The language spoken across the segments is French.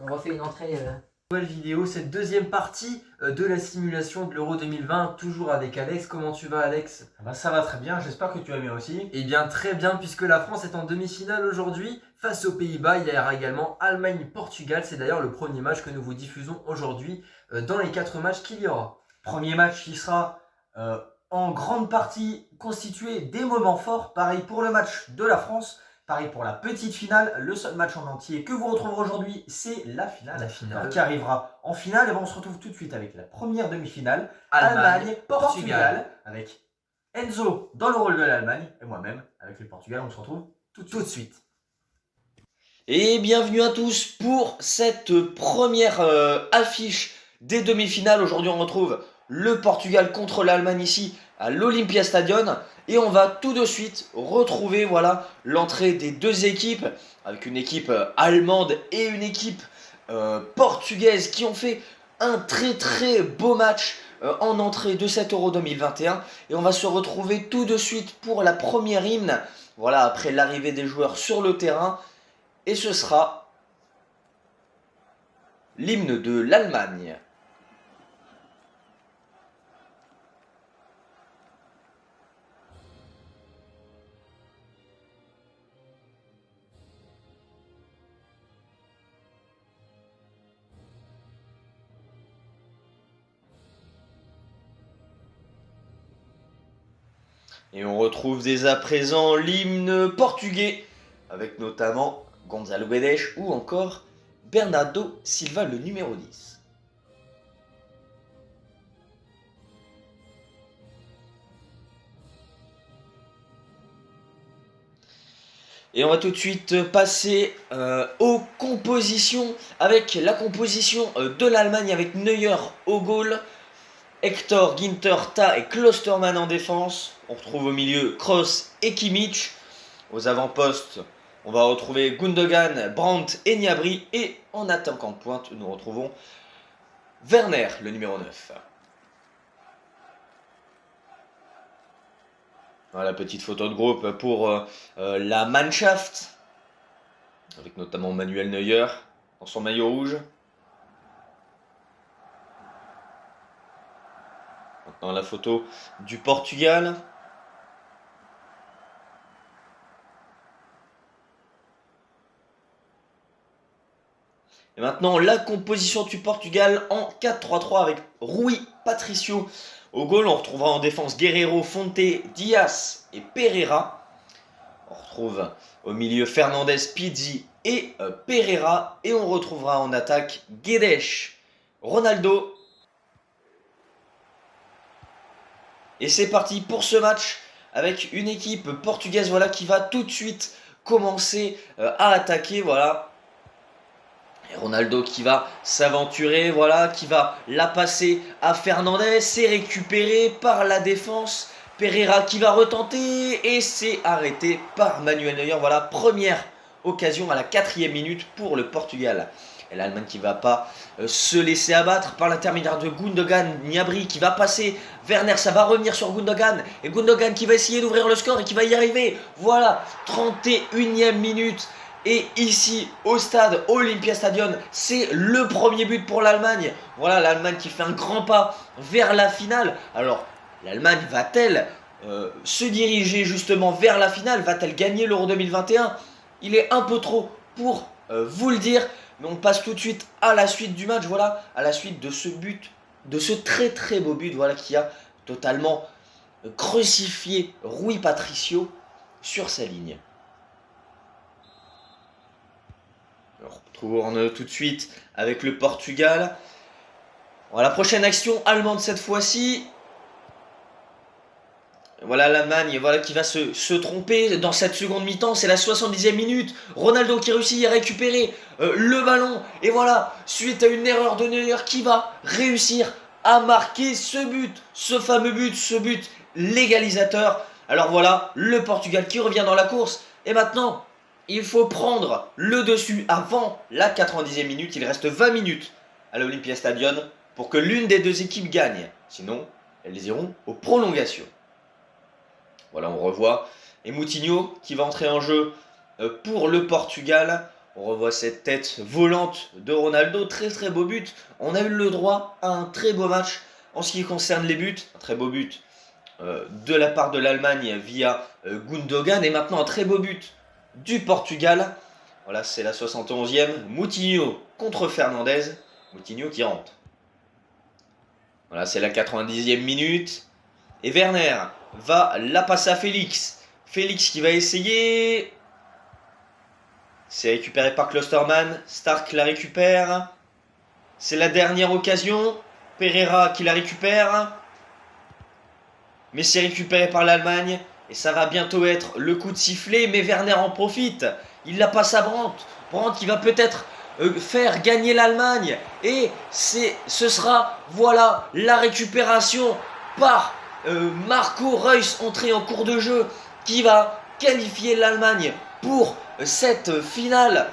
On refait une entrée. Nouvelle vidéo, cette deuxième partie de la simulation de l'Euro 2020, toujours avec Alex. Comment tu vas, Alex? Ça va très bien, j'espère que tu vas bien aussi. Eh bien très bien, puisque la France est en demi-finale aujourd'hui face aux Pays-Bas. Il y aura également Allemagne-Portugal. C'est d'ailleurs le premier match que nous vous diffusons aujourd'hui dans les 4 matchs qu'il y aura. Premier match qui sera en grande partie constitué des moments forts. Pareil pour le match de la France, pareil pour la petite finale. Le seul match en entier que vous retrouverez aujourd'hui, c'est la finale. La finale. Qui arrivera en finale. Et on se retrouve tout de suite avec la première demi-finale. Allemagne-Portugal. Avec Enzo dans le rôle de l'Allemagne et moi-même avec le Portugal. On se retrouve tout de suite. Et bienvenue à tous pour cette première affiche des demi-finales. Aujourd'hui on retrouve le Portugal contre l'Allemagne ici à l'Olympia Stadium. Et on va tout de suite retrouver l'entrée des deux équipes, avec une équipe allemande et une équipe portugaise qui ont fait un très beau match en entrée de cet Euro 2021. Et on va se retrouver tout de suite pour la première hymne, voilà, après l'arrivée des joueurs sur le terrain. Et ce sera l'hymne de l'Allemagne. Et on retrouve dès à présent l'hymne portugais, avec notamment Gonzalo Guedes ou encore Bernardo Silva, le numéro 10. Et on va tout de suite passer aux compositions, avec la composition de l'Allemagne avec Neuer au goal, Hector, Ginter, Ta et Klostermann en défense. On retrouve au milieu Kroos et Kimmich. Aux avant-postes, on va retrouver Gundogan, Brandt et Gnabry. Et en attaquant de pointe, nous retrouvons Werner, le numéro 9. Voilà, petite photo de groupe pour la Mannschaft, avec notamment Manuel Neuer dans son maillot rouge. Maintenant la photo du Portugal. Et maintenant la composition du Portugal en 4-3-3 avec Rui Patricio au goal. On retrouvera en défense Guerreiro, Fonte, Dias et Pereira. On retrouve au milieu Fernandes, Pizzi et Pereira. Et on retrouvera en attaque Guedes, Ronaldo. Et c'est parti pour ce match avec une équipe portugaise qui va tout de suite commencer à attaquer. Voilà. Et Ronaldo qui va s'aventurer, qui va la passer à Fernandes. C'est récupéré par la défense. Pereira qui va retenter et c'est arrêté par Manuel Neuer. Voilà, première occasion à la 4e minute pour le Portugal. Et l'Allemagne qui ne va pas se laisser abattre par l'intermédiaire de Gundogan. Gnabry qui va passer. Werner, ça va revenir sur Gundogan. Et Gundogan qui va essayer d'ouvrir le score et qui va y arriver. Voilà, 31e minute. Et ici, au stade Olympia Stadium, c'est le premier but pour l'Allemagne. Voilà, l'Allemagne qui fait un grand pas vers la finale. Alors, l'Allemagne va-t-elle se diriger justement vers la finale? Va-t-elle gagner l'Euro 2021? Il est un peu trop pour vous le dire. Mais on passe tout de suite à la suite du match. Voilà, à la suite de ce but, de ce très beau but, qui a totalement crucifié Rui Patricio sur sa ligne. Alors, retourne tout de suite avec le Portugal. Voilà, la prochaine action allemande cette fois-ci. Voilà l'Allemagne qui va se tromper dans cette seconde mi-temps. C'est la 70e minute. Ronaldo qui réussit à récupérer le ballon. Et voilà, suite à une erreur de Neuer qui va réussir à marquer ce but. Ce fameux but, ce but légalisateur. Alors voilà, le Portugal qui revient dans la course. Et maintenant, il faut prendre le dessus avant la 90e minute. Il reste 20 minutes à l'Olympia Stadium pour que l'une des deux équipes gagne. Sinon, elles iront aux prolongations. Voilà, on revoit. Et Moutinho qui va entrer en jeu pour le Portugal. On revoit cette tête volante de Ronaldo, très très beau but. On a eu le droit à un très beau match en ce qui concerne les buts. Un très beau but de la part de l'Allemagne via Gundogan et maintenant un très beau but du Portugal. Voilà, c'est la 71e. Moutinho contre Fernandez. Moutinho qui rentre. Voilà, c'est la 90e minute. Et Werner va la passer à Félix. Félix qui va essayer. C'est récupéré par Klostermann. Stark la récupère. C'est la dernière occasion. Pereira qui la récupère. Mais c'est récupéré par l'Allemagne. Et ça va bientôt être le coup de sifflet. Mais Werner en profite. Il la passe à Brandt. Brandt qui va peut-être faire gagner l'Allemagne. Et ce sera, voilà, la récupération par Marco Reus, entré en cours de jeu, qui va qualifier l'Allemagne pour cette finale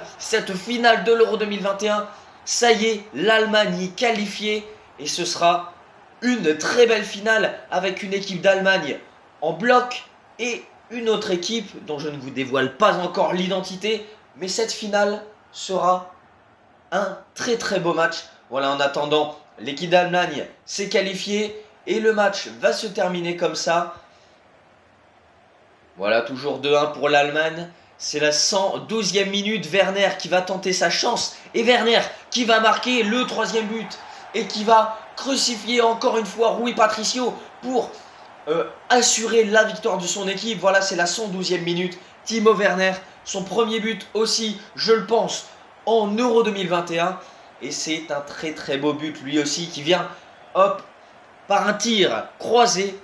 de l'Euro 2021. Ça y est, l'Allemagne est qualifiée. Et ce sera une très belle finale avec une équipe d'Allemagne en bloc et une autre équipe dont je ne vous dévoile pas encore l'identité, mais cette finale sera un très très beau match. Voilà, en attendant, l'équipe d'Allemagne s'est qualifiée et le match va se terminer comme ça. Voilà, toujours 2-1 pour l'Allemagne. C'est la 112e minute, Werner qui va tenter sa chance et Werner qui va marquer le 3e but et qui va crucifier encore une fois Rui Patricio pour assurer la victoire de son équipe. Voilà, c'est la 112e minute. Timo Werner, son premier but aussi, je le pense, en Euro 2021. Et c'est un très très beau but lui aussi qui vient, hop, par un tir croisé,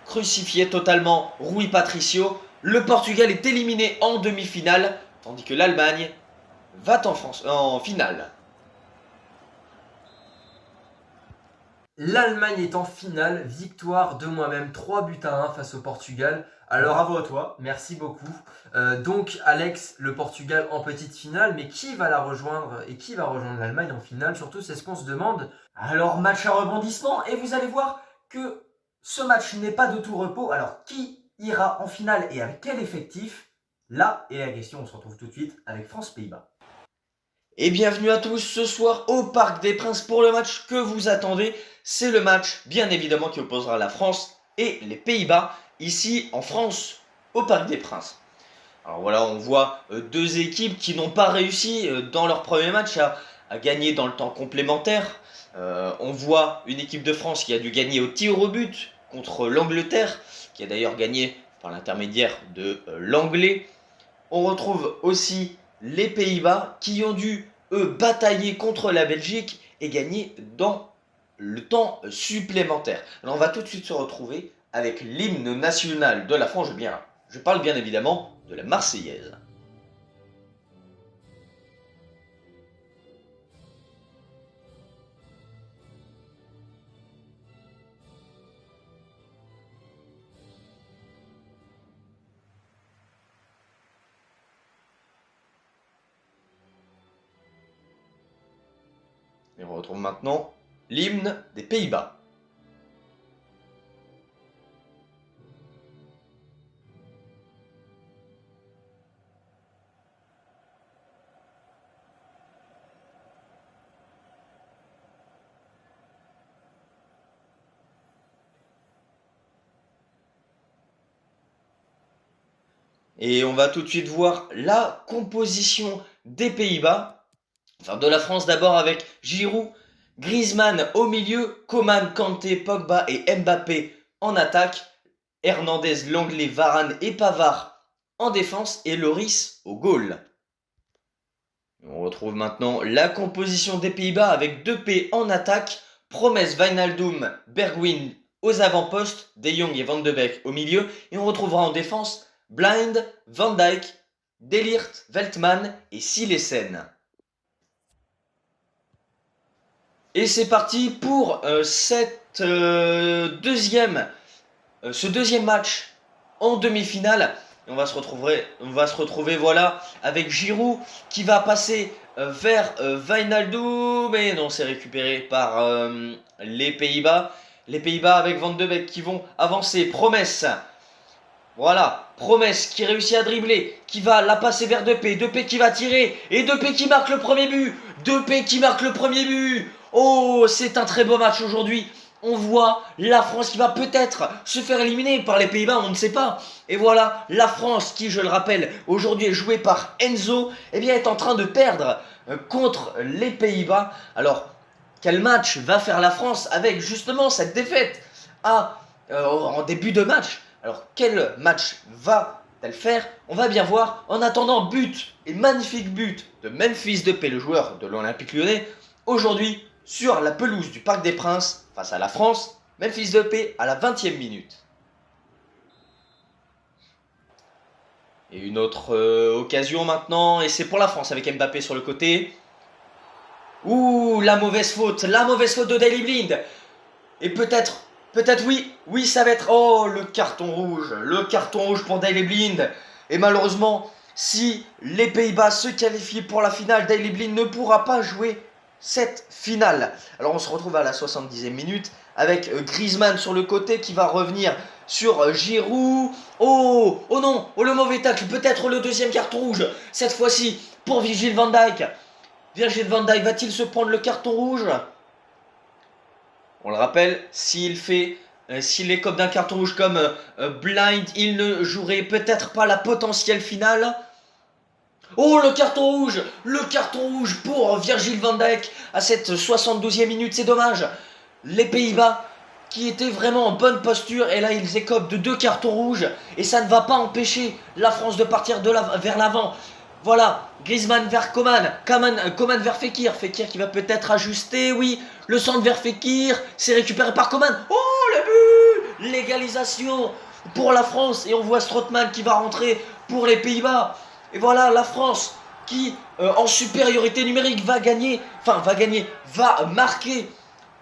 crucifier totalement Rui Patricio. Le Portugal est éliminé en demi-finale, tandis que l'Allemagne va en finale. L'Allemagne est en finale, victoire de moi-même, 3 buts à 1 face au Portugal. Alors, bravo à toi. merci beaucoup. Donc Alex, le Portugal en petite finale, mais qui va la rejoindre et qui va rejoindre l'Allemagne en finale? Surtout, c'est ce qu'on se demande. Alors, match à rebondissement, et vous allez voir que ce match n'est pas de tout repos. Alors, qui ira en finale et avec quel effectif? Là est la question, on se retrouve tout de suite avec France-Pays-Bas. Et bienvenue à tous ce soir au Parc des Princes pour le match que vous attendez. C'est le match, bien évidemment, qui opposera la France et les Pays-Bas, ici en France, au Parc des Princes. Alors voilà, on voit deux équipes qui n'ont pas réussi dans leur premier match à gagner dans le temps complémentaire. On voit une équipe de France qui a dû gagner au tir au but contre l'Angleterre, qui a d'ailleurs gagné par l'intermédiaire de l'Anglais. On retrouve aussi les Pays-Bas qui ont dû, eux, batailler contre la Belgique et gagner dans le temps supplémentaire. Alors on va tout de suite se retrouver avec l'hymne national de la France. Je parle bien évidemment de la Marseillaise. Et on retrouve maintenant l'hymne des Pays-Bas. Et on va tout de suite voir la composition des Pays-Bas. Enfin, de la France d'abord avec Giroud, Griezmann au milieu, Coman, Kanté, Pogba et Mbappé en attaque, Hernandez, Lenglet, Varane et Pavard en défense et Lloris au goal. On retrouve maintenant la composition des Pays-Bas avec 2P en attaque, Promes, Wijnaldum, Bergwijn aux avant-postes, De Jong et Van de Beek au milieu, et on retrouvera en défense Blind, Van Dijk, De Ligt, Veltman et Silesen. Et c'est parti pour ce deuxième match en demi-finale. Et on va se retrouver voilà, avec Giroud qui va passer vers Wijnaldum. Mais non, c'est récupéré par les Pays-Bas. Les Pays-Bas avec Van de Beek qui vont avancer. Promesse Voilà, Promesse qui réussit à dribbler, qui va la passer vers Depay, Depay qui va tirer, et Depay qui marque le premier but, Depay qui marque le premier but. Oh, c'est un très beau match aujourd'hui. On voit la France qui va peut-être se faire éliminer par les Pays-Bas, on ne sait pas. Et voilà, la France qui, je le rappelle, aujourd'hui est jouée par Enzo, eh bien est en train de perdre contre les Pays-Bas. Alors, quel match va faire la France avec justement cette défaite en début de match? Alors, quel match va-t-elle faire? On va bien voir. En attendant, but et magnifique but de Memphis Depay, le joueur de l'Olympique Lyonnais, aujourd'hui sur la pelouse du Parc des Princes face à la France. Memphis Depay à la 20e minute. Et une autre occasion maintenant, et c'est pour la France avec Mbappé sur le côté. Ouh, la mauvaise faute de Daley Blind. Et peut-être oui, ça va être... Oh, le carton rouge pour Daley Blind. Et malheureusement, si les Pays-Bas se qualifient pour la finale, Daley Blind ne pourra pas jouer cette finale. Alors on se retrouve à la 70e minute avec Griezmann sur le côté qui va revenir sur Giroud. Oh non, oh le mauvais tacle, peut-être le deuxième carton rouge, cette fois-ci pour Virgil van Dijk. Virgil van Dijk va-t-il se prendre le carton rouge? On le rappelle, s'il écope d'un carton rouge comme Blind, il ne jouerait peut-être pas la potentielle finale. Oh, le carton rouge pour Virgil van Dijk à cette 72e minute, c'est dommage. Les Pays-Bas qui étaient vraiment en bonne posture, et là ils écopent de 2 cartons rouges, et ça ne va pas empêcher la France de partir vers l'avant. Voilà, Griezmann vers Coman vers Fekir qui va peut-être ajuster, oui, le centre vers Fekir, c'est récupéré par Coman. Oh, le but! L'égalisation pour la France, et on voit Strootman qui va rentrer pour les Pays-Bas. Et voilà, la France qui, en supériorité numérique, va marquer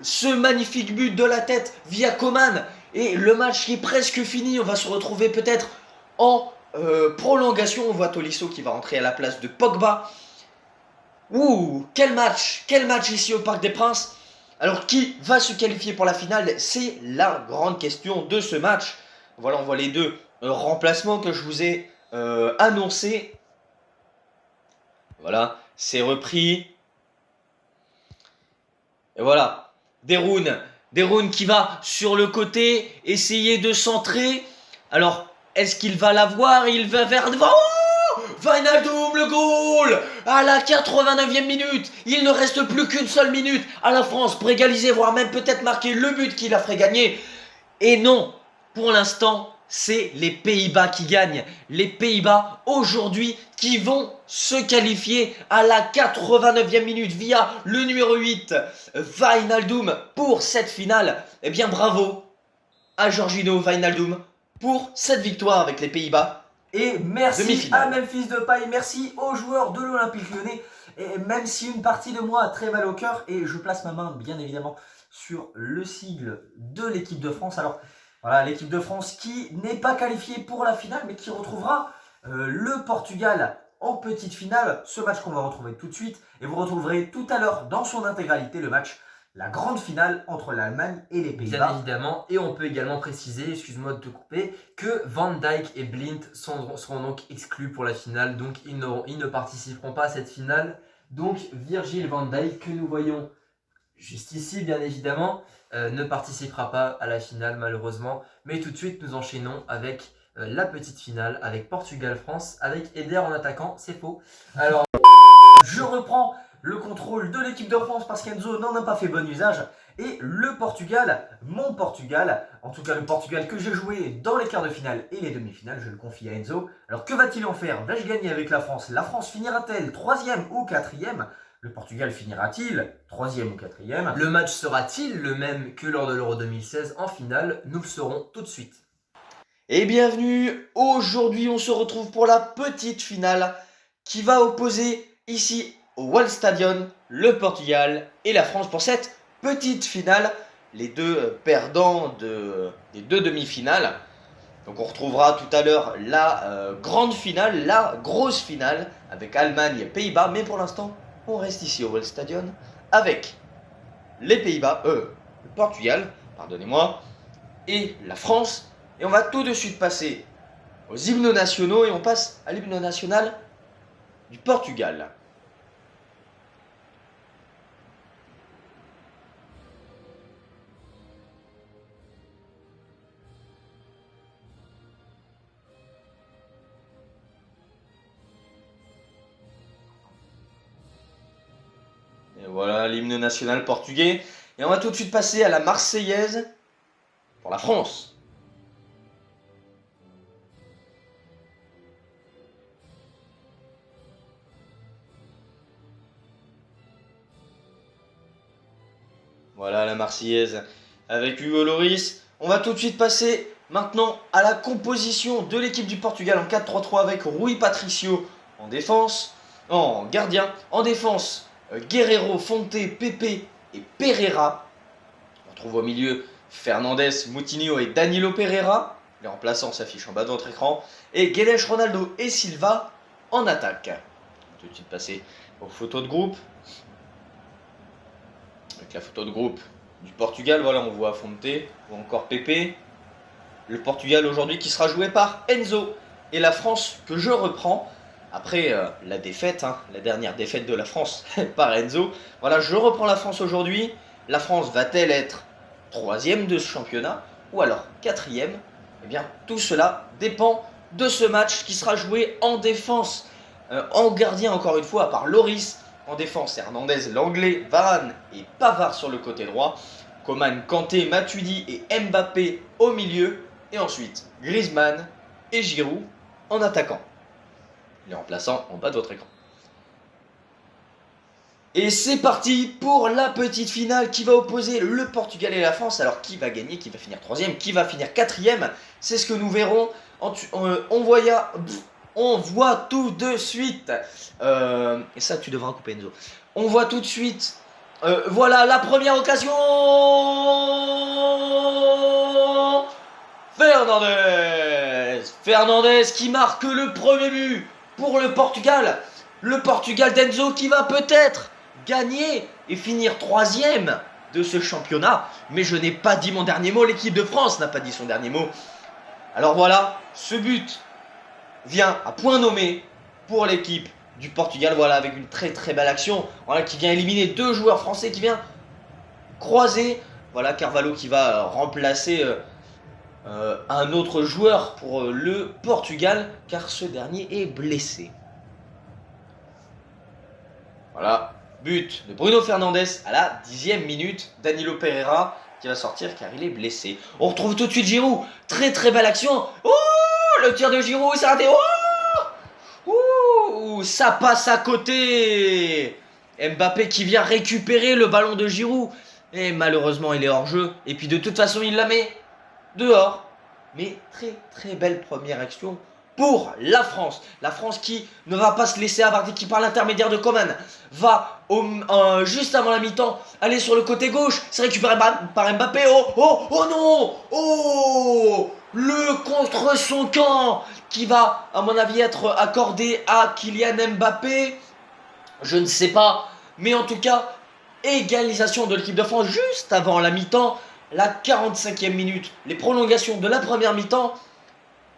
ce magnifique but de la tête via Coman. Et le match qui est presque fini, on va se retrouver peut-être en prolongation. On voit Tolisso qui va rentrer à la place de Pogba. Ouh, quel match ici au Parc des Princes. Alors, qui va se qualifier pour la finale? C'est la grande question de ce match. Voilà, on voit les deux remplacements que je vous ai annoncés. Voilà, c'est repris. Et voilà, Deroun qui va sur le côté essayer de centrer. Alors, est-ce qu'il va l'avoir? Il va vers devant. Oh, Wijnaldum, le goal à la 89e minute. Il ne reste plus qu'une seule minute à la France pour égaliser, voire même peut-être marquer le but qui la ferait gagner. Et non, pour l'instant, c'est les Pays-Bas qui gagnent. Les Pays-Bas, aujourd'hui, qui vont se qualifier à la 89e minute via le numéro 8, Wijnaldum, pour cette finale. Eh bien, bravo à Georginio Wijnaldum pour cette victoire avec les Pays-Bas. Et merci à Memphis Depay, merci aux joueurs de l'Olympique Lyonnais. Et même si une partie de moi a très mal au cœur, et je place ma main, bien évidemment, sur le sigle de l'équipe de France. Alors, voilà, l'équipe de France qui n'est pas qualifiée pour la finale, mais qui retrouvera le Portugal en petite finale. Ce match qu'on va retrouver tout de suite. Et vous retrouverez tout à l'heure dans son intégralité le match, la grande finale entre l'Allemagne et les Pays-Bas. Bien évidemment. Et on peut également préciser, excuse-moi de te couper, que Van Dijk et Blind seront donc exclus pour la finale. Donc ils ne participeront pas à cette finale. Donc Virgil van Dijk, que nous voyons juste ici, bien évidemment, ne participera pas à la finale malheureusement. Mais tout de suite, nous enchaînons avec la petite finale, avec Portugal-France, avec Eder en attaquant. C'est faux. Alors, je reprends le contrôle de l'équipe de France parce qu'Enzo n'en a pas fait bon usage. Et le Portugal, mon Portugal, en tout cas le Portugal que j'ai joué dans les quarts de finale et les demi-finales, je le confie à Enzo. Alors que va-t-il en faire? Va-je gagner avec la France? La France finira-t-elle 3e ou 4e? Le Portugal finira-t-il 3e ou 4e? Le match sera-t-il le même que lors de l'Euro 2016 en finale? Nous le saurons tout de suite. Et bienvenue, aujourd'hui on se retrouve pour la petite finale qui va opposer ici au Wallstadion le Portugal et la France pour cette petite finale. Les deux perdants des deux demi-finales. Donc on retrouvera tout à l'heure la grande finale, la grosse finale avec Allemagne et Pays-Bas. Mais pour l'instant, on reste ici au Wallstadion avec les Pays-Bas, le Portugal, pardonnez-moi, et la France. Et on va tout de suite passer aux hymnes nationaux et on passe à l'hymne national du Portugal. Et voilà l'hymne national portugais. Et on va tout de suite passer à la Marseillaise pour la France. Voilà la Marseillaise avec Hugo Lloris. On va tout de suite passer maintenant à la composition de l'équipe du Portugal en 4-3-3 avec Rui Patricio en défense, en gardien. En défense, Guerreiro, Fonte, Pepe et Pereira. On trouve au milieu Fernandes, Moutinho et Danilo Pereira. Les remplaçants s'affichent en bas de votre écran. Et Guedes, Ronaldo et Silva en attaque. On va tout de suite passer aux photos de groupe. Avec la photo de groupe du Portugal, voilà, on voit Fonte ou encore Pepe. Le Portugal aujourd'hui qui sera joué par Enzo. Et la France que je reprends après la défaite, la dernière défaite de la France par Enzo. Voilà, je reprends la France aujourd'hui. La France va-t-elle être 3e de ce championnat ou alors 4e? Eh bien, tout cela dépend de ce match qui sera joué en défense. En gardien, encore une fois, à part Lloris. En défense, Hernandez, l'anglais, Varane et Pavard sur le côté droit. Coman, Kanté, Matuidi et Mbappé au milieu. Et ensuite, Griezmann et Giroud en attaquant. Les remplaçants en bas de votre écran. Et c'est parti pour la petite finale qui va opposer le Portugal et la France. Alors qui va gagner, qui va finir 3e, qui va finir 4e? C'est ce que nous verrons. On voit tout de suite. Et ça, tu devras couper, Enzo. On voit tout de suite. Voilà la première occasion. Fernandez qui marque le premier but pour le Portugal. Le Portugal d'Enzo qui va peut-être gagner et finir 3e de ce championnat. Mais je n'ai pas dit mon dernier mot. L'équipe de France n'a pas dit son dernier mot. Alors voilà, ce but vient à point nommé pour l'équipe du Portugal. Voilà, avec une très très belle action. Voilà, qui vient éliminer 2 joueurs français, qui vient croiser. Voilà, Carvalho qui va remplacer un autre joueur pour le Portugal, car ce dernier est blessé. Voilà, but de Bruno Fernandes à la 10e minute. Danilo Pereira qui va sortir car il est blessé. On retrouve tout de suite Giroud. Très très belle action. Oh, le tir de Giroud, c'est raté. Oh, ça passe à côté. Mbappé qui vient récupérer le ballon de Giroud. Et malheureusement, il est hors jeu. Et puis de toute façon, il la met dehors. Mais très très belle première action pour la France. La France qui ne va pas se laisser aborder, qui par l'intermédiaire de Coman va juste avant la mi-temps aller sur le côté gauche. C'est récupéré par Mbappé. Oh non. Oh, le contre son camp qui va à mon avis être accordé à Kylian Mbappé. Je ne sais pas. Mais en tout cas, égalisation de l'équipe de France juste avant la mi-temps. La 45e minute. Les prolongations de la première mi-temps.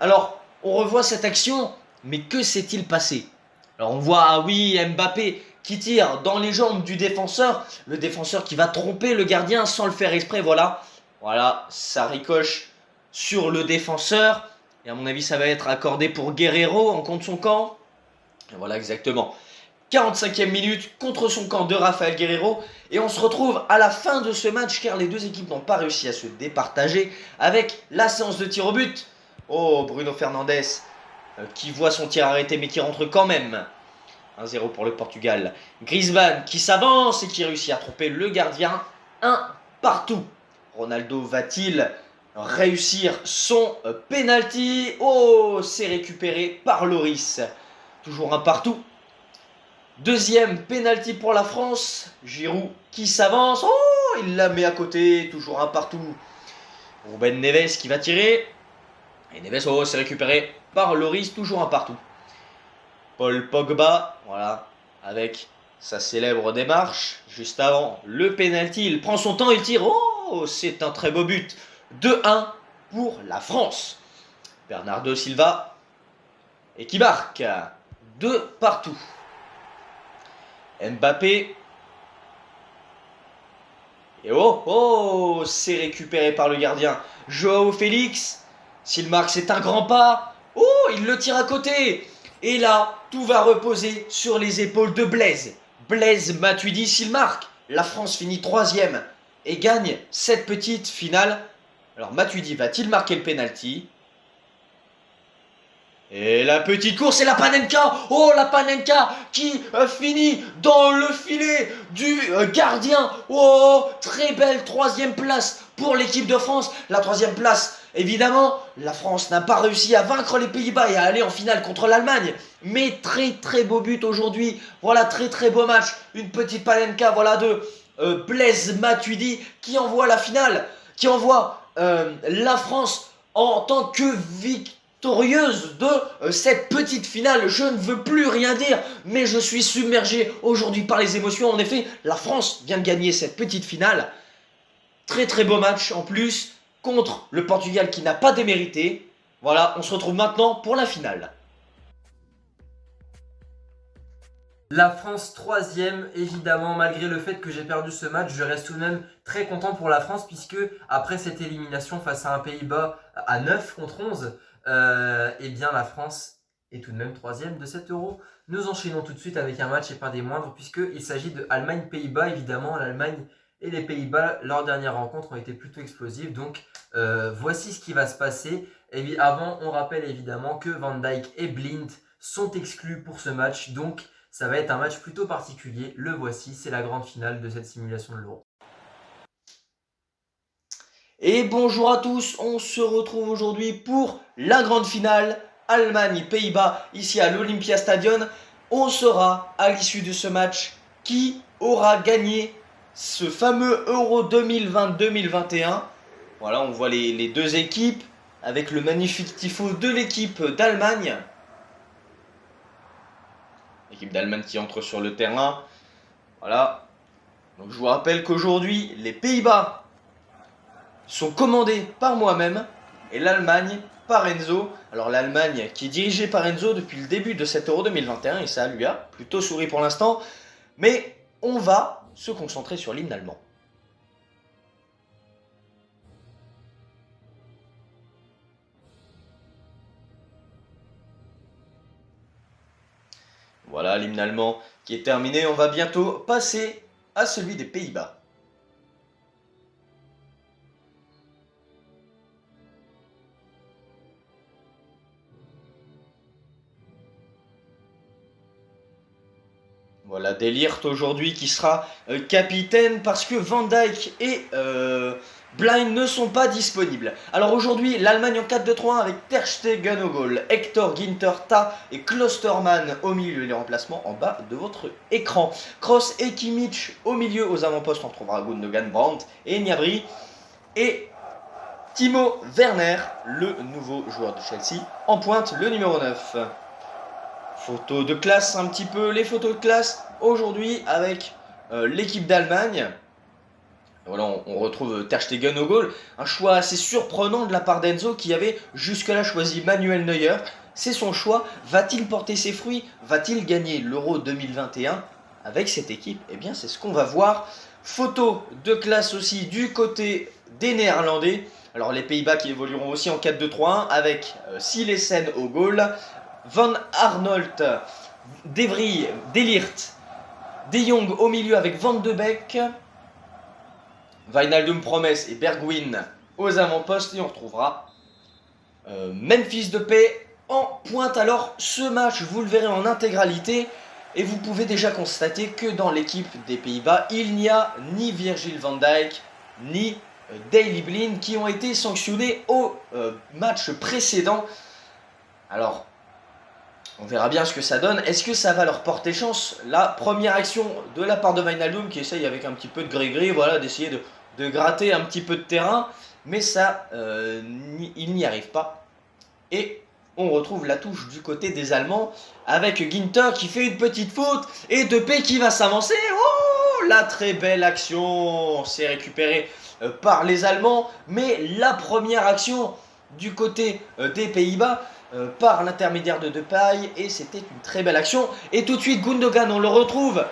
Alors, on revoit cette action, mais que s'est-il passé? Alors on voit, ah oui, Mbappé qui tire dans les jambes du défenseur, le défenseur qui va tromper le gardien sans le faire exprès, voilà, ça ricoche sur le défenseur, et à mon avis ça va être accordé pour Guerreiro en contre son camp, et voilà exactement, 45e minute contre son camp de Rafael Guerreiro, et on se retrouve à la fin de ce match car les deux équipes n'ont pas réussi à se départager avec la séance de tir au but. Oh, Bruno Fernandes qui voit son tir arrêté mais qui rentre quand même. 1-0 pour le Portugal. Griezmann qui s'avance et qui réussit à tromper le gardien. 1 partout. Ronaldo va-t-il réussir son penalty? Oh, c'est récupéré par Lloris. Toujours 1 partout. Deuxième penalty pour la France. Giroud qui s'avance. Oh, il la met à côté. Toujours 1 partout. Ruben Neves qui va tirer. Et Neves, oh, c'est récupéré par Lloris, toujours 1 partout. Paul Pogba, voilà, avec sa célèbre démarche. Juste avant le penalty, il prend son temps, il tire. Oh, c'est un très beau but. 2-1 pour la France. Bernardo Silva et qui marque de partout. Mbappé. Et oh, c'est récupéré par le gardien. Joao Félix. S'il marque, c'est un grand pas. Oh, il le tire à côté. Et là, tout va reposer sur les épaules de Blaise. Blaise Matuidi, s'il marque, la France finit 3e et gagne cette petite finale. Alors Matuidi va-t-il marquer le penalty? Et la petite course et la Panenka. Oh, la Panenka qui finit dans le filet du gardien. Oh, très belle 3e place pour l'équipe de France. La 3e place, évidemment, la France n'a pas réussi à vaincre les Pays-Bas et à aller en finale contre l'Allemagne. Mais très beau but aujourd'hui. Voilà, très beau match. Une petite Panenka, voilà, de Blaise Matuidi qui envoie la finale, qui envoie la France en tant que victorieuse de cette petite finale. Je ne veux plus rien dire, mais je suis submergé aujourd'hui par les émotions. En effet, la France vient de gagner cette petite finale. Très beau match en plus contre le Portugal qui n'a pas démérité. Voilà, on se retrouve maintenant pour la finale. La France 3e, évidemment, malgré le fait que j'ai perdu ce match, je reste tout de même très content pour la France puisque après cette élimination face à un Pays-Bas à 9 contre 11, eh bien la France est tout de même 3e de cet Euro. Nous enchaînons tout de suite avec un match et pas des moindres puisqu'il s'agit de Allemagne-Pays-Bas. Évidemment, l'Allemagne et les Pays-Bas, leur dernière rencontre ont été plutôt explosives. Donc voici ce qui va se passer. Et avant, on rappelle évidemment que Van Dijk et Blind sont exclus pour ce match. Donc ça va être un match plutôt particulier. Le voici, c'est la grande finale de cette simulation de l'Euro. Et bonjour à tous, on se retrouve aujourd'hui pour la grande finale Allemagne-Pays-Bas ici à l'Olympia Stadion. On saura à l'issue de ce match qui aura gagné ce fameux Euro 2020-2021. Voilà, on voit les deux équipes avec le magnifique tifo de l'équipe d'Allemagne. L'équipe d'Allemagne qui entre sur le terrain. Voilà. Donc je vous rappelle qu'aujourd'hui, les Pays-Bas sont commandés par moi-même et l'Allemagne par Enzo. Alors l'Allemagne qui est dirigée par Enzo depuis le début de cet Euro 2021 et ça lui a plutôt souri pour l'instant. Mais on va se concentrer sur l'hymne allemand. Voilà l'hymne allemand qui est terminé. On va bientôt passer à celui des Pays-Bas. Voilà, De Ligt aujourd'hui qui sera capitaine parce que Van Dijk et Blind ne sont pas disponibles. Alors aujourd'hui, l'Allemagne en 4-2-3-1 avec Ter Stegen au goal, Hector, Ginter, Ta et Klostermann au milieu, les remplacements en bas de votre écran. Kroos et Kimmich au milieu, aux avant-postes on trouvera Gundogan, Brandt et Gnabry. Et Timo Werner, le nouveau joueur de Chelsea, en pointe, le numéro 9. Photo de classe, un petit peu les photos de classe aujourd'hui avec l'équipe d'Allemagne. Voilà, on retrouve Ter Stegen au goal. Un choix assez surprenant de la part d'Enzo qui avait jusque-là choisi Manuel Neuer. C'est son choix. Va-t-il porter ses fruits? Va-t-il gagner l'Euro 2021 avec cette équipe? Eh bien, c'est ce qu'on va voir. Photo de classe aussi du côté des Néerlandais. Alors, les Pays-Bas qui évolueront aussi en 4-2-3-1 avec Silesen au goal. Van Arnold, De Vries, De Ligt, De Jong au milieu avec Van de Beek. Wijnaldum, Promes et Bergwijn aux avant-postes et on retrouvera Memphis Depay en pointe. Alors ce match vous le verrez en intégralité et vous pouvez déjà constater que dans l'équipe des Pays-Bas il n'y a ni Virgil van Dijk ni Daley Blind qui ont été sanctionnés au match précédent. Alors on verra bien ce que ça donne. Est-ce que ça va leur porter chance? La première action de la part de Wijnaldum qui essaye avec un petit peu de gris-gris, voilà, d'essayer de gratter un petit peu de terrain. Mais ça, il n'y arrive pas. Et on retrouve la touche du côté des Allemands avec Ginter qui fait une petite faute et Depay qui va s'avancer. Oh, la très belle action. C'est récupéré par les Allemands. Mais la première action du côté des Pays-Bas, par l'intermédiaire de Depay et c'était une très belle action. Et tout de suite Gundogan, on le retrouve.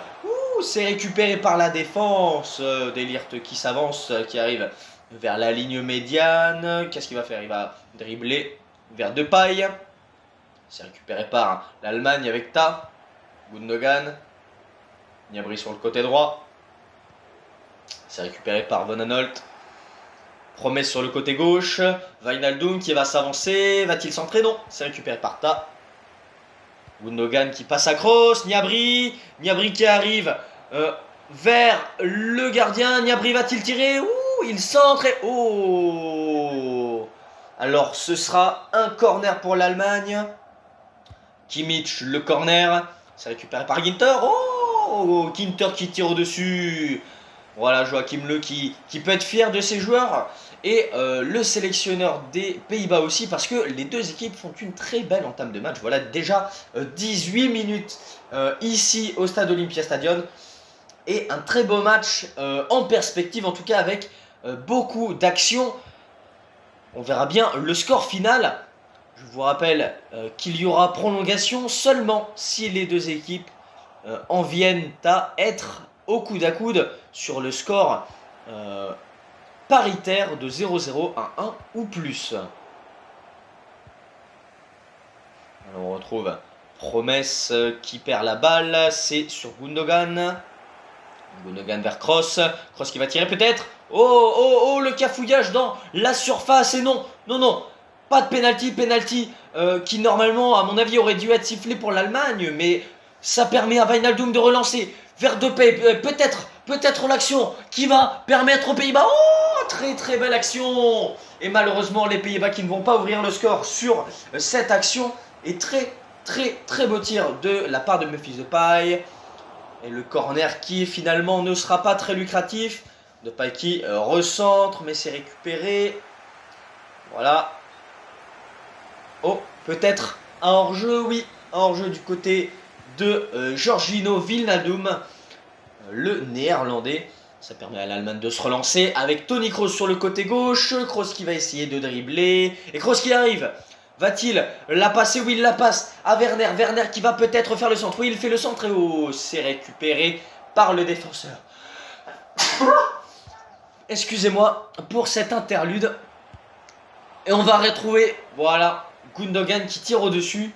C'est récupéré par la défense. De Ligt qui s'avance, qui arrive vers la ligne médiane. Qu'est-ce qu'il va faire? Il va dribbler vers Depay. C'est récupéré par l'Allemagne avec Ta. Gundogan. Gnabry sur le côté droit. C'est récupéré par Van Aanholt. Promesse sur le côté gauche. Wijnaldum qui va s'avancer. Va-t-il centrer? Non. C'est récupéré par Ta. Gundogan qui passe à Kroos. Gnabry. Gnabry qui arrive vers le gardien. Gnabry va-t-il tirer? Il centre et... Alors ce sera un corner pour l'Allemagne. Kimmich le corner. C'est récupéré par Ginter. Ginter qui tire au-dessus. Voilà, Joachim Löw qui peut être fier de ses joueurs. Et le sélectionneur des Pays-Bas aussi, parce que les deux équipes font une très belle entame de match. Voilà déjà 18 minutes ici au stade Olympiastadion. Et un très beau match en perspective, en tout cas avec beaucoup d'actions. On verra bien le score final. Je vous rappelle qu'il y aura prolongation seulement si les deux équipes en viennent à être au coude à coude sur le score paritaire de 0-0 à 1 ou plus. Alors on retrouve Promesse qui perd la balle, c'est sur Gundogan. Gundogan vers Kroos. Kroos qui va tirer peut-être. Le cafouillage dans la surface. Et non, pas de penalty qui normalement, à mon avis, aurait dû être sifflé pour l'Allemagne. Mais ça permet à Wijnaldum de relancer vers Depay. Peut-être l'action qui va permettre aux Pays-Bas. Très belle action. Et malheureusement, les Pays-Bas qui ne vont pas ouvrir le score sur cette action. Et très beau tir de la part de Memphis Depay. Et le corner qui finalement ne sera pas très lucratif. Depay qui recentre, mais c'est récupéré. Voilà. Peut-être un hors-jeu, oui. Un hors-jeu du côté de Georginio Wijnaldum, le néerlandais. Ça permet à l'Allemagne de se relancer avec Toni Kroos sur le côté gauche. Kroos qui va essayer de dribbler. Et Kroos qui arrive. Va-t-il la passer? Oui, il la passe à Werner. Werner qui va peut-être faire le centre. Oui, il fait le centre et c'est récupéré par le défenseur. Excusez-moi pour cet interlude. Et on va retrouver, voilà, Gundogan qui tire au-dessus.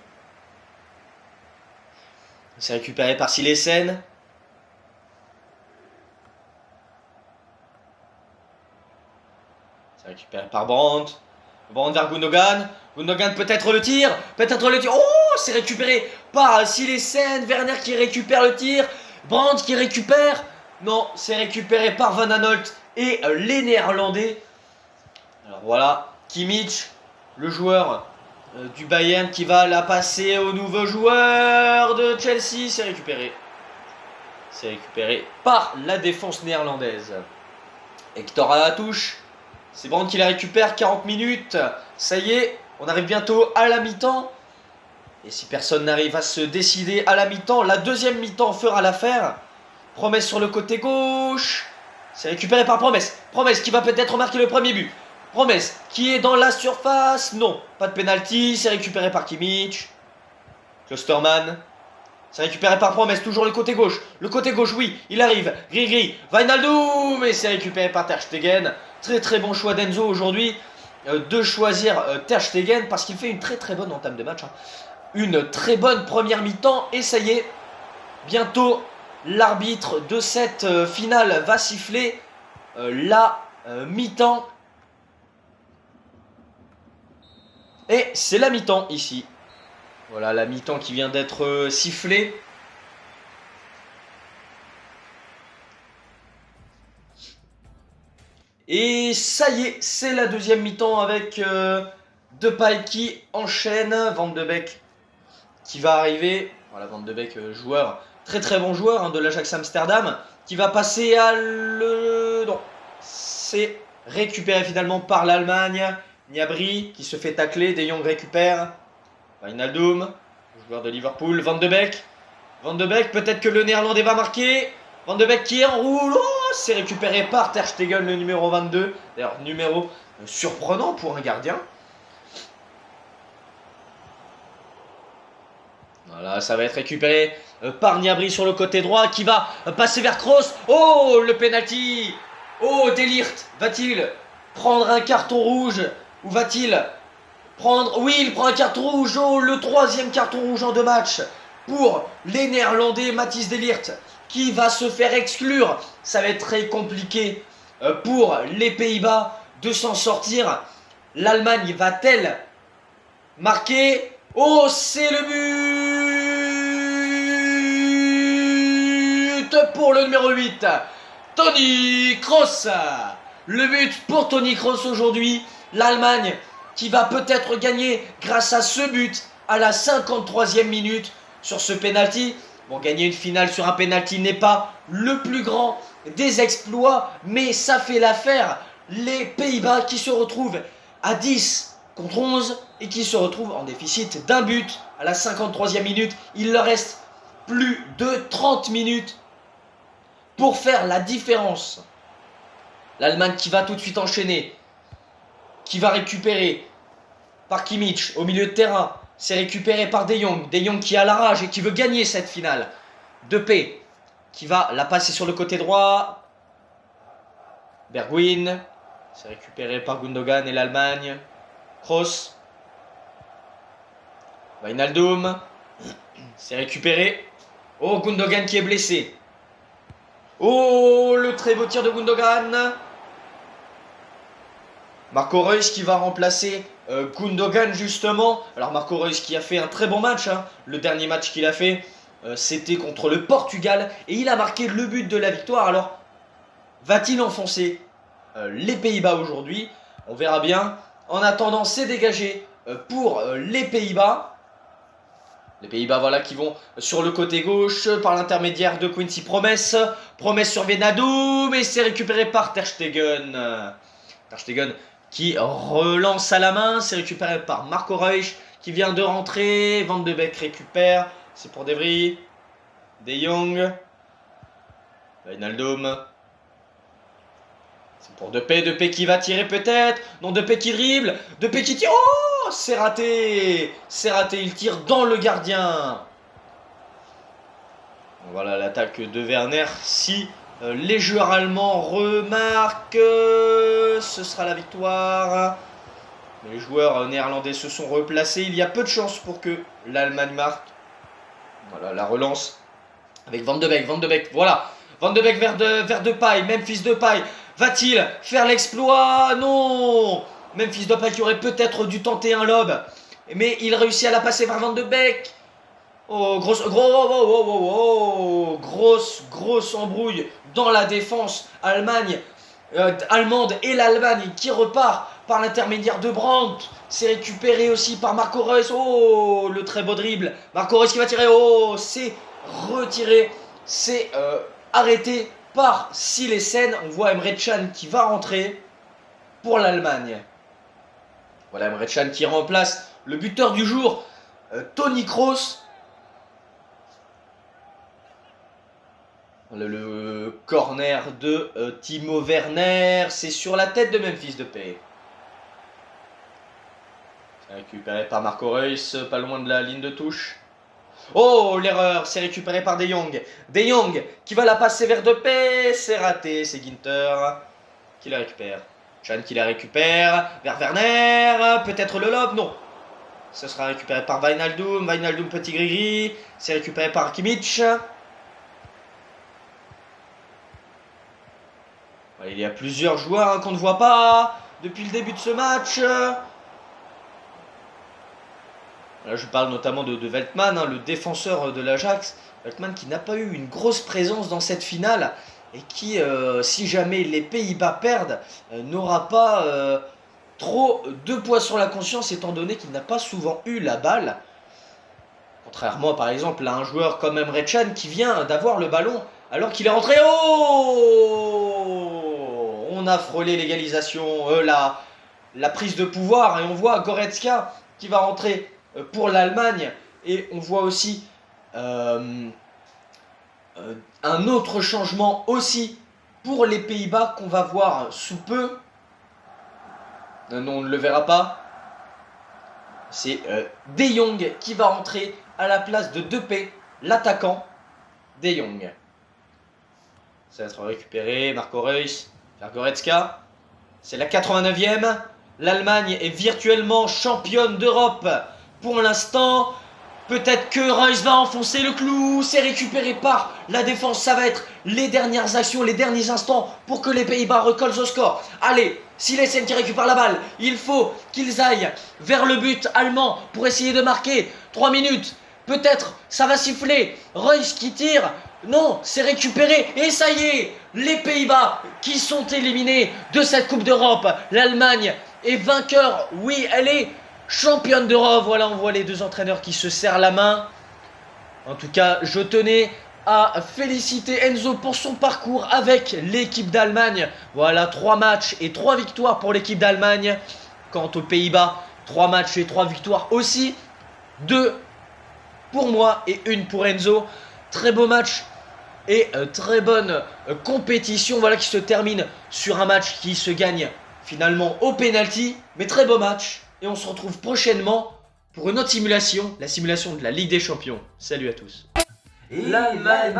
C'est récupéré par Silesen. C'est récupéré par Brandt. Brandt vers Gundogan. Gundogan peut-être le tir. C'est récupéré par Silesen. Werner qui récupère le tir. Brandt qui récupère. Non, c'est récupéré par Van Aanholt et les Néerlandais. Alors voilà, Kimmich, le joueur du Bayern qui va la passer au nouveau joueur de Chelsea. C'est récupéré. C'est récupéré par la défense néerlandaise. Hector à la touche. C'est Brandt qui la récupère, 40 minutes. Ça y est, on arrive bientôt à la mi-temps. Et si personne n'arrive à se décider à la mi-temps, la deuxième mi-temps fera l'affaire. Promesse sur le côté gauche. C'est récupéré par Promesse. Promesse qui va peut-être marquer le premier but. Promesse qui est dans la surface. Non, pas de penalty. C'est récupéré par Kimmich. Klostermann. C'est récupéré par Promesse. Toujours le côté gauche. Le côté gauche, oui, il arrive. Gris. Wijnaldum. Et c'est récupéré par Ter Stegen. Très bon choix d'Enzo aujourd'hui. De choisir Ter Stegen parce qu'il fait une très bonne entame de match. Une très bonne première mi-temps. Et ça y est. Bientôt. L'arbitre de cette finale va siffler la mi-temps. Et c'est la mi-temps ici. Voilà la mi-temps qui vient d'être sifflée. Et ça y est, c'est la deuxième mi-temps avec Depay qui enchaîne. Van de Beek qui va arriver. Voilà, Van de Beek, joueur... Très bon joueur de l'Ajax Amsterdam qui va passer à le... Non, c'est récupéré finalement par l'Allemagne. Gnabry qui se fait tacler, De Jong récupère. Wijnaldum, joueur de Liverpool. Van de Beek. Van de Beek, peut-être que le néerlandais va marquer. Van de Beek qui enroule. C'est récupéré par Ter Stegen, le numéro 22. D'ailleurs, numéro surprenant pour un gardien. Voilà, ça va être récupéré par Gnabry sur le côté droit qui va passer vers Kroos. Oh, le penalty. Oh, De Ligt va-t-il prendre un carton rouge ou va-t-il prendre... Oui, il prend un carton rouge. Oh, le 3e carton rouge en 2 matchs pour les Néerlandais. Matthijs De Ligt qui va se faire exclure. Ça va être très compliqué pour les Pays-Bas de s'en sortir. L'Allemagne va-t-elle marquer? Oh, c'est le but pour le numéro 8, Toni Kroos. Le but pour Toni Kroos aujourd'hui. L'Allemagne qui va peut-être gagner grâce à ce but à la 53e minute sur ce penalty. Bon, gagner une finale sur un penalty n'est pas le plus grand des exploits, mais ça fait l'affaire. Les Pays-Bas qui se retrouvent à 10 contre 11 et qui se retrouvent en déficit d'un but à la 53e minute. Il leur reste plus de 30 minutes pour faire la différence. L'Allemagne qui va tout de suite enchaîner, qui va récupérer par Kimmich au milieu de terrain. C'est récupéré par De Jong. De Jong qui a la rage et qui veut gagner cette finale. Depay qui va la passer sur le côté droit. Bergwijn. C'est récupéré par Gundogan et l'Allemagne. Kroos. Wijnaldum. C'est récupéré. Oh, Gundogan qui est blessé. Oh, le très beau tir de Gundogan. Marco Reus qui va remplacer Gundogan justement. Alors Marco Reus qui a fait un très bon match. Le dernier match qu'il a fait, c'était contre le Portugal. Et il a marqué le but de la victoire. Alors, va-t-il enfoncer les Pays-Bas aujourd'hui? On verra bien. En attendant, c'est dégagé pour les Pays-Bas. Les Pays-Bas, voilà, qui vont sur le côté gauche par l'intermédiaire de Quincy Promes. Promes sur Wijnaldum, mais c'est récupéré par Ter Stegen. Ter Stegen qui relance à la main. C'est récupéré par Marco Reus qui vient de rentrer. Van de Beek récupère. C'est pour De Vries. De Jong. Wijnaldum. C'est pour Depay. Depay qui va tirer peut-être. Non, Depay qui dribble. Depay qui tire. Oh, c'est raté. C'est raté. Il tire dans le gardien. Voilà l'attaque de Werner. Si les joueurs allemands remarquent, ce sera la victoire. Les joueurs néerlandais se sont replacés. Il y a peu de chances pour que l'Allemagne marque. Voilà la relance avec Van de Beek. Van de Beek, voilà. Van de Beek vers Depay. Memphis Depay. Va-t-il faire l'exploit? Non. Memphis Depay qui aurait peut-être dû tenter un lob. Mais il réussit à la passer vers Van de Beek. Oh, grosse embrouille dans la défense allemande et l'Allemagne qui repart par l'intermédiaire de Brandt. C'est récupéré aussi par Marco Reus. Oh, le très beau dribble. Marco Reus qui va tirer. Oh, c'est retiré. C'est arrêté par Silesen. On voit Emre Can qui va rentrer pour l'Allemagne. Voilà Emre Can qui remplace le buteur du jour, Toni Kroos. Le corner de Timo Werner, c'est sur la tête de Memphis Depay. C'est récupéré par Marco Reus, pas loin de la ligne de touche. Oh, l'erreur, c'est récupéré par De Jong. De Jong qui va la passer vers Depay, c'est raté, c'est Ginter qui la récupère. Can qui la récupère, vers Werner, peut-être le lob, non. Ce sera récupéré par Wijnaldum, Wijnaldum petit gris-gris, c'est récupéré par Kimmich. Il y a plusieurs joueurs qu'on ne voit pas depuis le début de ce match. Là, je parle notamment de Veltman, le défenseur de l'Ajax. Veltman qui n'a pas eu une grosse présence dans cette finale et qui, si jamais les Pays-Bas perdent, n'aura pas trop de poids sur la conscience étant donné qu'il n'a pas souvent eu la balle. Contrairement par exemple à un joueur comme Emre Can qui vient d'avoir le ballon alors qu'il est rentré. Oh, on a frôlé l'égalisation, la prise de pouvoir et on voit Goretzka qui va rentrer pour l'Allemagne et on voit aussi un autre changement aussi pour les Pays-Bas qu'on va voir sous peu. Non, on ne le verra pas. C'est De Jong qui va rentrer à la place de Depay, l'attaquant De Jong. Ça va être récupéré, Marco Reus vers Goretzka. C'est la 89e. L'Allemagne est virtuellement championne d'Europe pour l'instant. Peut-être que Reus va enfoncer le clou. C'est récupéré par la défense. Ça va être les dernières actions, les derniers instants pour que les Pays-Bas recollent au score. Allez, Silesen qui récupère la balle. Il faut qu'ils aillent vers le but allemand pour essayer de marquer. 3 minutes. Peut-être ça va siffler. Reus qui tire. Non, c'est récupéré. Et ça y est, les Pays-Bas qui sont éliminés de cette Coupe d'Europe. L'Allemagne est vainqueur. Oui, elle est championne d'Europe. Voilà, on voit les deux entraîneurs qui se serrent la main. En tout cas, je tenais à féliciter Enzo pour son parcours avec l'équipe d'Allemagne. Voilà, 3 matchs et 3 victoires pour l'équipe d'Allemagne. Quant aux Pays-Bas, 3 matchs et 3 victoires aussi. 2 pour moi et 1 pour Enzo. Très beau match et très bonne compétition. Voilà, qui se termine sur un match qui se gagne finalement au penalty. Mais très beau match. Et on se retrouve prochainement pour une autre simulation, la simulation de la Ligue des Champions. Salut à tous. Et L'Allemagne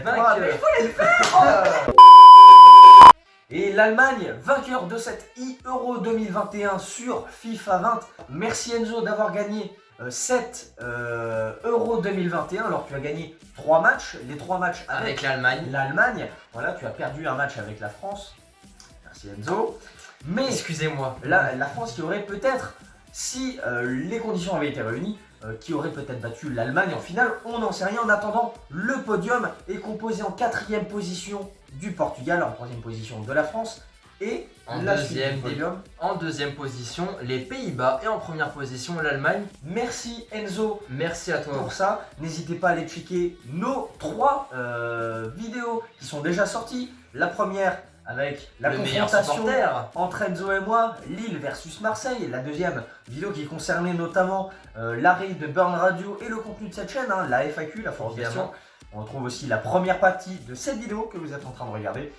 vainqueur. Mais il fallait le faire. Et l'Allemagne, vainqueur de cette Euro 2021 sur FIFA 20. Merci Enzo d'avoir gagné cette Euro 2021. Alors tu as gagné 3 matchs, les 3 matchs avec l'Allemagne. Voilà, tu as perdu un match avec la France. Merci Enzo. Mais Excusez-moi. la France qui aurait peut-être, si les conditions avaient été réunies, qui aurait peut-être battu l'Allemagne en finale, on n'en sait rien. En attendant, le podium est composé en 4e position du Portugal, en 3e position de la France et En la deuxième, suite du podium. En deuxième position, les Pays-Bas et en première position, l'Allemagne. Merci Enzo Merci à toi. pour ça. N'hésitez pas à aller checker nos 3 vidéos qui sont déjà sorties. La première avec la Le meilleur confrontation supporter. entre Enzo et moi, Lille versus Marseille. La deuxième vidéo qui concernait notamment l'arrêt de Burn Radio et le contenu de cette chaîne, hein, la FAQ, la formulation. Évidemment. On retrouve aussi la première partie de cette vidéo que vous êtes en train de regarder.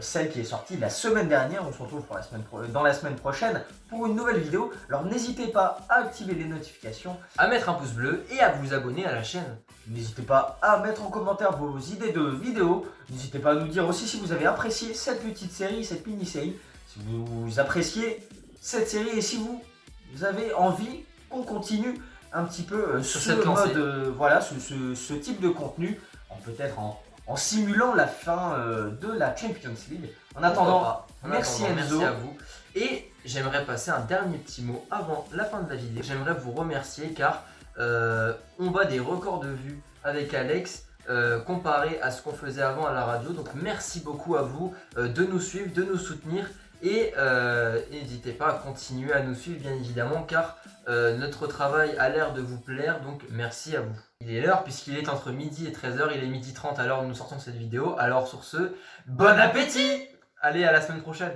Celle qui est sortie la semaine dernière. On se retrouve pour dans la semaine prochaine pour une nouvelle vidéo. Alors n'hésitez pas à activer les notifications. À mettre un pouce bleu et à vous abonner à la chaîne. N'hésitez pas à mettre en commentaire vos idées de vidéos. N'hésitez pas à nous dire aussi si vous avez apprécié cette petite série, cette mini-série. Si vous appréciez cette série et si vous avez envie qu'on continue un petit peu Sur ce cette lancée. mode, voilà, ce type de contenu, peut-être en simulant la fin de la Champions League. En attendant, merci Enzo. Merci à vous. Et j'aimerais passer un dernier petit mot avant la fin de la vidéo. J'aimerais vous remercier car on bat des records de vues avec Alex comparé à ce qu'on faisait avant à la radio. Donc merci beaucoup à vous de nous suivre, de nous soutenir. Et n'hésitez pas à continuer à nous suivre bien évidemment car notre travail a l'air de vous plaire, donc merci à vous. Il est l'heure puisqu'il est entre midi et 13h, il est midi 30 à l'heure où nous sortons cette vidéo. Alors sur ce, bon appétit! Allez, à la semaine prochaine!